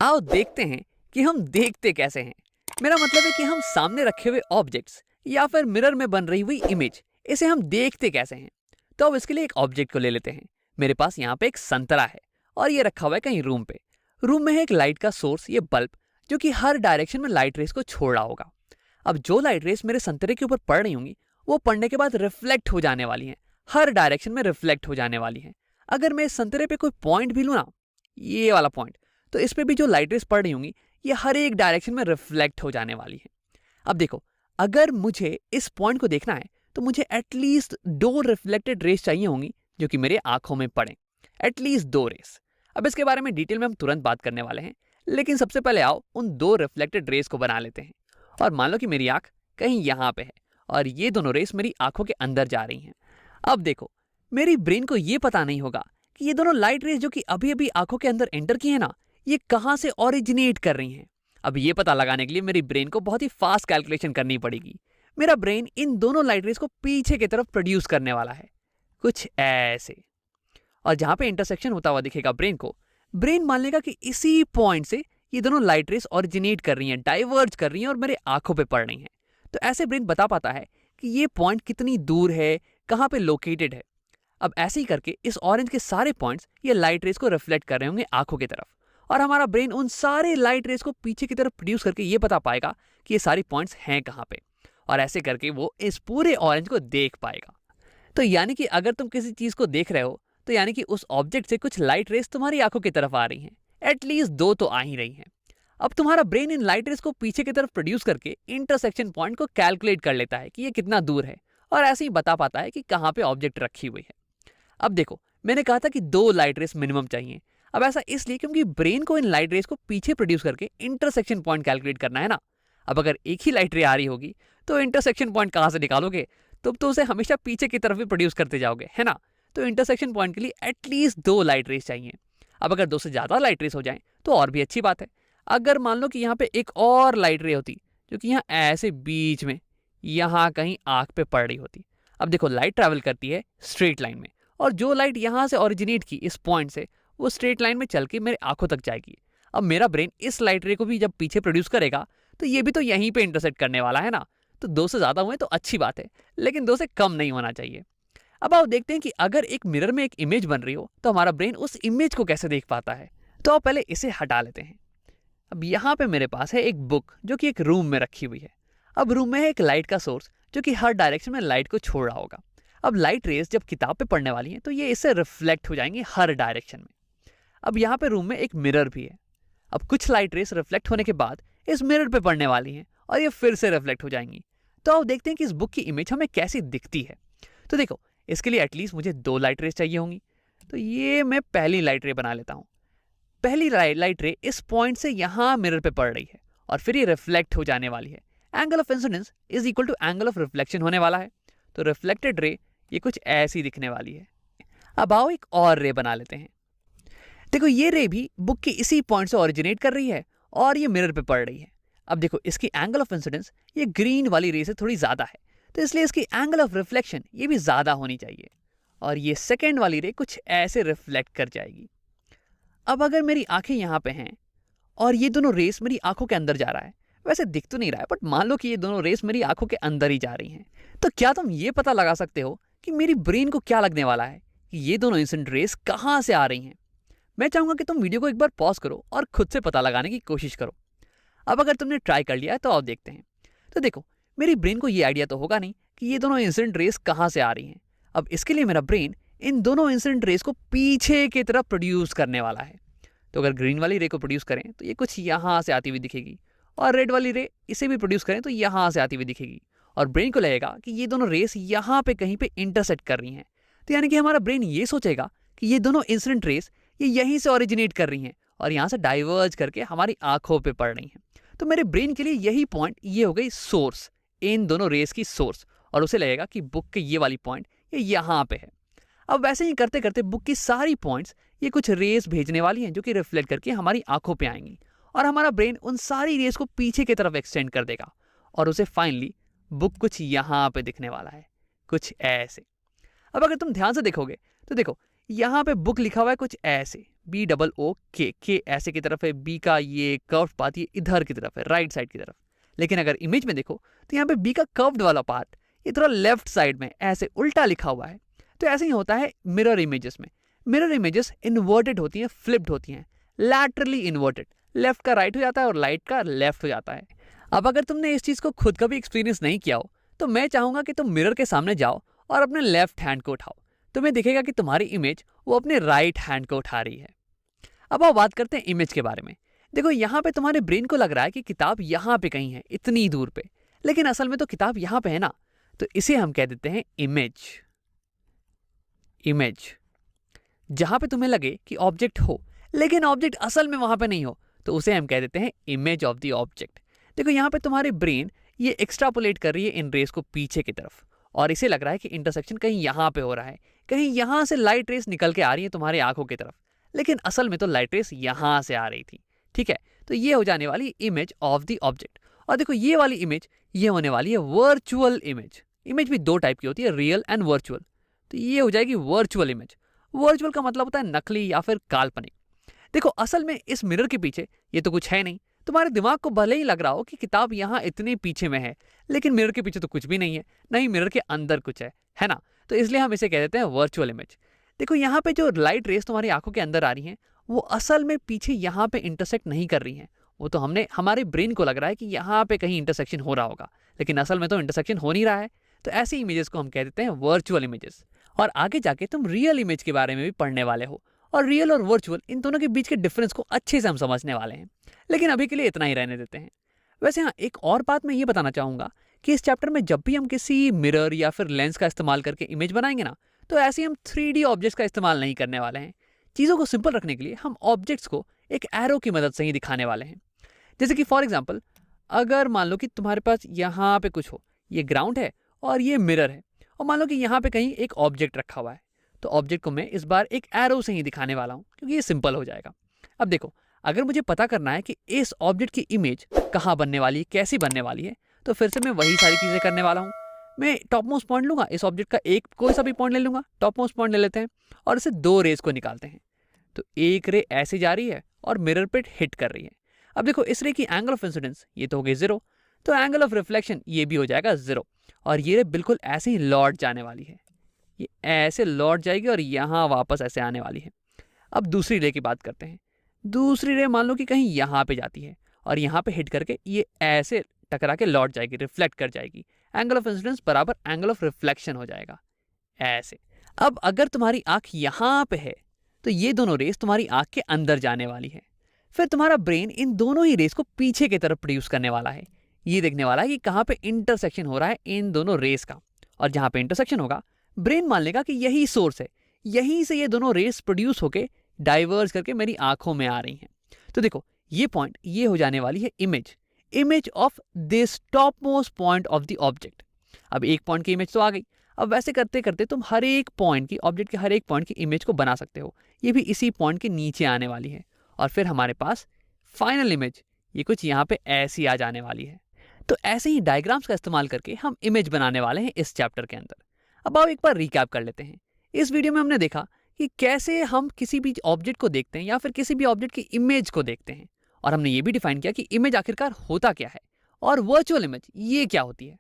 आओ देखते हैं कि हम देखते कैसे हैं। मेरा मतलब है कि हम सामने रखे हुए ऑब्जेक्ट्स या फिर मिरर में बन रही हुई इमेज, इसे हम देखते कैसे हैं। तो अब इसके लिए एक ऑब्जेक्ट को ले लेते हैं। मेरे पास यहाँ पे एक संतरा है और ये रखा हुआ है कहीं रूम पे। रूम में है एक लाइट का सोर्स, ये बल्ब, जो कि हर डायरेक्शन में लाइट रेस को छोड़ रहा होगा। अब जो लाइट रेस मेरे संतरे के ऊपर पड़ रही होंगी वो पड़ने के बाद रिफ्लेक्ट हो जाने वाली हैं, हर डायरेक्शन में रिफ्लेक्ट हो जाने वाली हैं। अगर मैं इस संतरे पे कोई पॉइंट भी लूँ ना, ये वाला पॉइंट, तो इस पे भी जो लाइट रेस पड़ रही होंगी ये हर एक डायरेक्शन में रिफ्लेक्ट हो जाने वाली है। अब देखो, अगर मुझे इस पॉइंट को देखना है तो मुझे एटलीस्ट 2 रिफ्लेक्टेड रेस चाहिए होंगी जो कि मेरे आंखों में पड़े, एटलीस्ट 2 रेस। अब इसके बारे में डिटेल में हम तुरंत बात करने वाले हैं, लेकिन सबसे पहले आओ उन 2 रिफ्लेक्टेड रेस को बना लेते हैं। और मान लो कि मेरी आंख कहीं यहाँ पे है और ये दोनों रेस मेरी आंखों के अंदर जा रही हैं। अब देखो, मेरी ब्रेन को ये पता नहीं होगा कि ये दोनों लाइट रेस जो कि अभी अभी आंखों के अंदर एंटर की है ना, ये कहां से ओरिजिनेट कर रही हैं। अब ये पता लगाने के लिए मेरी ब्रेन को बहुत ही फास्ट कैलकुलेशन करनी पड़ेगी। मेरा ब्रेन इन दोनों लाइट रेस को पीछे की तरफ प्रोड्यूस करने वाला है, कुछ ऐसे। और जहां पे इंटरसेक्शन होता हुआ दिखेगा ब्रेन को, ब्रेन मान लेगा कि इसी पॉइंट से ये दोनों लाइट रेस ओरिजिनेट कर रही हैं, डाइवर्ज कर रही हैं और मेरे आंखों पे पड़ रही हैं। तो ऐसे ब्रेन बता पाता है कि ये पॉइंट कितनी दूर है, कहां पे लोकेटेड है। अब ऐसे ही करके इस ऑरेंज के सारे पॉइंट्स ये लाइट रेस को रिफ्लेक्ट कर रहे होंगे आंखों की तरफ, और हमारा ब्रेन उन सारे लाइट रेस को पीछे की तरफ प्रोड्यूस करके ये बता पाएगा कि ये सारी पॉइंट्स हैं कहां पे, और ऐसे करके वो इस पूरे ऑरेंज को देख पाएगा। तो यानी कि अगर तुम किसी चीज को देख रहे हो तो यानी कि उस ऑब्जेक्ट से कुछ लाइट रेस तुम्हारी आंखों की तरफ आ रही हैं, एटलीस्ट 2 तो आ ही रही हैं। अब तुम्हारा ब्रेन इन लाइट रेस को पीछे की तरफ प्रोड्यूस करके इंटरसेक्शन पॉइंट को कैलकुलेट कर लेता है कि ये कितना दूर है, और ऐसे ही बता पाता है कि कहां पे ऑब्जेक्ट रखी हुई है। अब देखो, मैंने कहा था कि 2 लाइट रेस मिनिमम चाहिए। अब ऐसा इसलिए क्योंकि ब्रेन को इन लाइट रेस को पीछे प्रोड्यूस करके इंटरसेक्शन पॉइंट कैलकुलेट करना है ना। अब अगर एक ही लाइट रे आ रही होगी तो इंटरसेक्शन पॉइंट कहां से निकालोगे, तुम तो उसे हमेशा पीछे की तरफ भी प्रोड्यूस करते जाओगे, है ना। तो इंटरसेक्शन पॉइंट के लिए एटलीस्ट 2 लाइट रेस चाहिए। अब अगर 2 से ज्यादा लाइट रेस हो जाए तो और भी अच्छी बात है। अगर मान लो कि यहाँ पे एक और लाइट रे होती जो कि यहाँ ऐसे बीच में यहाँ कहीं आंख पे पड़ रही होती। अब देखो, लाइट ट्रैवल करती है स्ट्रेट लाइन में, और जो लाइट यहाँ से ओरिजिनेट की इस पॉइंट से, वो स्ट्रेट लाइन में चल के मेरे आंखों तक जाएगी। अब मेरा ब्रेन इस लाइट रे को भी जब पीछे प्रोड्यूस करेगा तो ये भी तो यहीं पे इंटरसेक्ट करने वाला है ना। तो 2 से ज्यादा हुए तो अच्छी बात है, लेकिन 2 से कम नहीं होना चाहिए। अब आओ देखते हैं कि अगर एक मिरर में एक इमेज बन रही हो तो हमारा ब्रेन उस इमेज को कैसे देख पाता है। तो आप पहले इसे हटा लेते हैं। अब यहाँ पे मेरे पास है एक बुक जो कि एक रूम में रखी हुई है। अब रूम में है एक लाइट का सोर्स जो कि हर डायरेक्शन में लाइट को छोड़ रहा होगा। अब लाइट रेस जब किताब पे पड़ने वाली हैं तो ये इससे रिफ्लेक्ट हो जाएंगी हर डायरेक्शन में। अब यहाँ पे रूम में एक मिरर भी है। अब कुछ लाइट रेस रिफ्लेक्ट होने के बाद इस मिरर पे पड़ने वाली हैं और ये फिर से रिफ्लेक्ट हो जाएंगी। तो अब देखते हैं कि इस बुक की इमेज हमें कैसी दिखती है। तो देखो, इसके लिए एटलीस्ट मुझे 2 लाइट रेस चाहिए होंगी। तो ये मैं पहली लाइट रे बना लेता हूँ। पहली लाइट रे इस पॉइंट से यहाँ मिरर पे पड़ रही है और फिर ये रिफ्लेक्ट हो जाने वाली है। Angle of incidence is equal to angle of reflection होने वाला है। तो रिफ्लेक्टेड रे ये कुछ ऐसी दिखने वाली है। अब आओ एक और रे बना लेते हैं। देखो, ये रे भी बुक के इसी पॉइंट से ओरिजिनेट कर रही है और ये मिरर पे पड़ रही है। अब देखो, इसकी एंगल ऑफ इंसिडेंस ये ग्रीन वाली रे से थोड़ी ज्यादा है, तो इसलिए इसकी एंगल ऑफ रिफ्लेक्शन ये भी ज्यादा होनी चाहिए, और ये सेकेंड वाली रे कुछ ऐसे रिफ्लेक्ट कर जाएगी। अब अगर मेरी आंखें यहाँ पे हैं और ये दोनों रेस मेरी आंखों के अंदर जा रहा है, वैसे दिख तो नहीं रहा है बट मान लो कि ये दोनों रेस मेरी आंखों के अंदर ही जा रही हैं, तो क्या तुम ये पता लगा सकते हो कि मेरी ब्रेन को क्या लगने वाला है कि ये दोनों इंसिडेंट रेस कहाँ से आ रही हैं। मैं चाहूंगा कि तुम वीडियो को एक बार पॉज करो और खुद से पता लगाने की कोशिश करो। अब अगर तुमने ट्राई कर लिया है तो आओ देखते हैं। तो देखो, मेरी ब्रेन को ये आइडिया तो होगा नहीं कि ये दोनों इंसिडेंट रेस कहाँ से आ रही हैं। अब इसके लिए मेरा ब्रेन इन दोनों इंसिडेंट रेस को पीछे की तरफ प्रोड्यूस करने वाला है। तो अगर ग्रीन वाली रे को प्रोड्यूस करें तो ये कुछ यहाँ से आती हुई दिखेगी, और रेड वाली रे इसे भी प्रोड्यूस करें तो यहाँ से आती हुई दिखेगी, और ब्रेन को लगेगा कि ये दोनों रेस यहाँ पे कहीं पे इंटरसेक्ट कर रही हैं। तो यानी कि हमारा ब्रेन ये सोचेगा कि ये दोनों इंसिडेंट रेस ये यहीं से ओरिजिनेट कर रही हैं और यहाँ से डाइवर्ज करके हमारी आंखों पे पड़ रही हैं। तो मेरे ब्रेन के लिए यही पॉइंट ये हो गई सोर्स, इन दोनों रेस की सोर्स, और उसे लगेगा कि बुक के ये वाली पॉइंट ये यहाँ पे है। अब वैसे ही करते करते बुक की सारी पॉइंट्स ये कुछ रेस भेजने वाली हैं जो कि रिफ्लेक्ट करके हमारी आंखों पे आएंगी, और हमारा ब्रेन उन सारी रेस को पीछे की तरफ एक्सटेंड कर देगा, और उसे फाइनली बुक कुछ यहाँ पे दिखने वाला है, कुछ ऐसे। अब अगर तुम ध्यान से देखोगे तो देखो, यहाँ पे बुक लिखा हुआ है कुछ ऐसे, BOOK ऐसे की तरफ है, बी का ये कर्व्ड पार्ट ये इधर की तरफ है, राइट साइड की तरफ। लेकिन अगर इमेज में देखो तो यहाँ पे बी का कर्व्ड वाला पार्ट ये थोड़ा लेफ्ट साइड में ऐसे उल्टा लिखा हुआ है। तो ऐसे ही होता है मिरर इमेजेस में। मिरर इमेजेस इन्वर्टेड होती हैं, फ्लिप्ड होती हैं, लैटरली इन्वर्टेड, लेफ्ट का राइट हो जाता है और राइट का लेफ्ट हो जाता है। अब अगर तुमने इस चीज को खुद कभी एक्सपीरियंस नहीं किया हो तो मैं चाहूंगा कि तुम मिरर के सामने जाओ और अपने लेफ्ट हैंड को उठाओ। तुम्हें दिखेगा कि तुम्हारी इमेज वो अपने राइट हैंड को उठा रही है। अब आओ बात करते हैं इमेज के बारे में। देखो यहाँ पे तुम्हारे ब्रेन को लग रहा है कि किताब यहाँ पे कहीं है, इतनी दूर पे, लेकिन असल में तो किताब यहाँ पे है ना। तो इसे हम कह देते हैं इमेज। इमेज जहां पे तुम्हें लगे कि ऑब्जेक्ट हो लेकिन ऑब्जेक्ट असल में वहां पे नहीं हो तो उसे हम कह देते हैं इमेज ऑफ द ऑब्जेक्ट। देखो यहाँ पे तुम्हारी ब्रेन ये एक्सट्रापोलेट कर रही है इन रेस को पीछे की तरफ, और इसे लग रहा है कि इंटरसेक्शन कहीं यहाँ पे हो रहा है, कहीं यहाँ से लाइट रेस निकल के आ रही है तुम्हारी आंखों की तरफ, लेकिन असल में तो लाइट रेस यहाँ से आ रही थी। ठीक है, तो ये हो जाने वाली इमेज ऑफ द ऑब्जेक्ट। और देखो ये वाली इमेज ये होने वाली है वर्चुअल इमेज। इमेज भी दो टाइप की होती है, रियल एंड वर्चुअल। तो ये हो जाएगी वर्चुअल इमेज। वर्चुअल का मतलब होता है नकली या फिर काल्पनिक। देखो असल में इस मिरर के पीछे ये तो कुछ है नहीं। तुम्हारे दिमाग को भले ही लग रहा हो कि किताब यहाँ इतने पीछे में है, लेकिन मिरर के पीछे तो कुछ भी नहीं है, नहीं मिरर के अंदर कुछ है ना। तो इसलिए हम इसे कह देते हैं वर्चुअल इमेज। देखो यहाँ पे जो लाइट रेस तुम्हारी आंखों के अंदर आ रही हैं वो असल में पीछे यहाँ पे इंटरसेक्ट नहीं कर रही हैं। वो तो हमारे ब्रेन को लग रहा है कि यहाँ पे कहीं इंटरसेक्शन हो रहा होगा, लेकिन असल में तो इंटरसेक्शन हो नहीं रहा है। तो ऐसी इमेजेस को हम कह देते हैं वर्चुअल इमेजेस। और आगे जाके तुम रियल इमेज के बारे में भी पढ़ने वाले हो, और रियल और वर्चुअल इन दोनों के बीच के डिफरेंस को अच्छे से हम समझने वाले हैं। लेकिन अभी के लिए इतना ही रहने देते हैं। वैसे हाँ, एक और बात मैं ये बताना चाहूँगा कि इस चैप्टर में जब भी हम किसी मिरर या फिर लेंस का इस्तेमाल करके इमेज बनाएंगे ना, तो ऐसे हम 3D ऑब्जेक्ट्स का इस्तेमाल नहीं करने वाले हैं। चीज़ों को सिंपल रखने के लिए हम ऑब्जेक्ट्स को एक एरो की मदद से ही दिखाने वाले हैं। जैसे कि फॉर एग्जाम्पल, अगर मान लो कि तुम्हारे पास यहाँ पे कुछ हो, ये ग्राउंड है और ये मिरर है, और मान लो कि यहाँ पे कहीं एक ऑब्जेक्ट रखा हुआ है, तो ऑब्जेक्ट को मैं इस बार एक एरो से ही दिखाने वाला हूँ क्योंकि ये सिंपल हो जाएगा। अब देखो, अगर मुझे पता करना है कि इस ऑब्जेक्ट की इमेज कहाँ बनने वाली है, कैसी बनने वाली है, तो फिर से मैं वही सारी चीज़ें करने वाला हूँ। मैं टॉप मोस्ट पॉइंट लूंगा, इस ऑब्जेक्ट का एक कोई सा भी पॉइंट ले लूंगा, टॉप मोस्ट पॉइंट ले लेते हैं, और इसे दो रेस को निकालते हैं। तो एक रे ऐसे जा रही है और मिरर पे हिट कर रही है। अब देखो इस रे की एंगल ऑफ इंसिडेंस ये तो हो गई 0, तो एंगल ऑफ रिफ्लेक्शन ये भी हो जाएगा 0, और ये रे बिल्कुल ऐसे ही लौट जाने वाली है। ये ऐसे लौट जाएगी और यहाँ वापस ऐसे आने वाली है। अब दूसरी रे की बात करते हैं। दूसरी रे मान लो कि कहीं यहाँ पे जाती है और यहाँ पे हिट करके ये ऐसे टकरा के लौट जाएगी, रिफ्लेक्ट कर जाएगी। एंगल ऑफ इंसिडेंस बराबर एंगल ऑफ रिफ्लेक्शन हो जाएगा ऐसे। अब अगर तुम्हारी आंख यहाँ पे है तो ये दोनों रेस तुम्हारी आंख के अंदर जाने वाली है। फिर तुम्हारा ब्रेन इन दोनों ही रेस को पीछे की तरफ प्रोड्यूस करने वाला है। ये देखने वाला है कि कहाँ पे इंटरसेक्शन हो रहा है इन दोनों रेस का, और जहाँ पे इंटरसेक्शन होगा ब्रेन मान लेगा कि यही सोर्स है, यहीं से ये दोनों रेस प्रोड्यूस होके डाइवर्ज करके मेरी आंखों में आ रही हैं। तो देखो ये पॉइंट ये हो जाने वाली है image of this top most point of the object. अब एक पॉइंट की इमेज तो आ गई। अब वैसे करते करते तुम हर एक पॉइंट की, ऑब्जेक्ट के हर एक पॉइंट की इमेज को बना सकते हो। ये भी इसी पॉइंट के नीचे आने वाली है, और फिर हमारे पास फाइनल इमेज ये कुछ यहाँ पे ऐसी आ जाने वाली है। तो ऐसे ही डायग्राम्स का इस्तेमाल करके हम इमेज बनाने वाले हैं इस चैप्टर के अंदर। अब आओ एक बार रिकैप कर लेते हैं। इस वीडियो में हमने देखा कि कैसे हम किसी भी ऑब्जेक्ट को देखते हैं या फिर किसी भी ऑब्जेक्ट की इमेज को देखते हैं, और हमने ये भी डिफाइन किया कि इमेज आखिरकार होता क्या है और वर्चुअल इमेज ये क्या होती है।